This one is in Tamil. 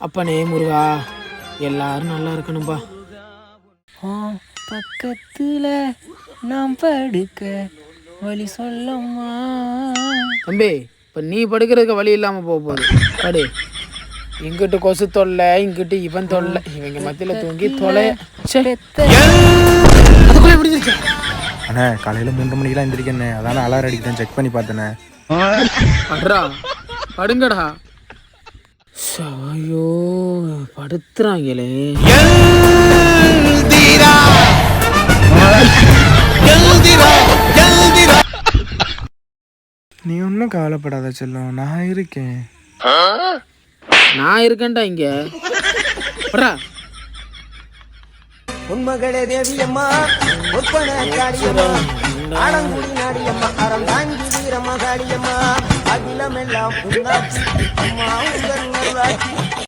அப்பனே முருகா, எல்லாரும் நல்லா இருக்கணும்பா. பக்கத்துல நாம் படுக்க வழி சொல்லம்மா. தம்பி, இப்போ நீ படுக்கிறதுக்கு வழி இல்லாமல் போக போகுது. படு. இங்கிட்டு கொசு தொல்லை, இங்கிட்டு இவன் தொல்லை, இவங்க மத்தியில் தூங்கி தொலை. அதுக்குள்ளே முடிஞ்சிருச்சு. அண்ணே காலையில் 3 மணிக்கெலாம் எந்திரிக்கண்ணே, அதானே அலாரம் அடிக்கிட்டேன், செக் பண்ணி பார்த்தேண்ணே. படுறா, படுங்கடா. ஐயோ, படுத்துறாங்களே. நீ ஒன்றும் கவலைப்படாத செல்லம், நான் இருக்கேன். நான் இருக்கேன்டா இங்க. உண்மகளே தேவியம்மா, ஒப்பன காளியம்மா, ஆலங்குடி நாடியம்மா, அறம் தாங்கி வீரம்மா காளியம்மா, அகிலமெல்லாம் உன்னாட்சி அம்மா உங்கள் நல்லாட்சி.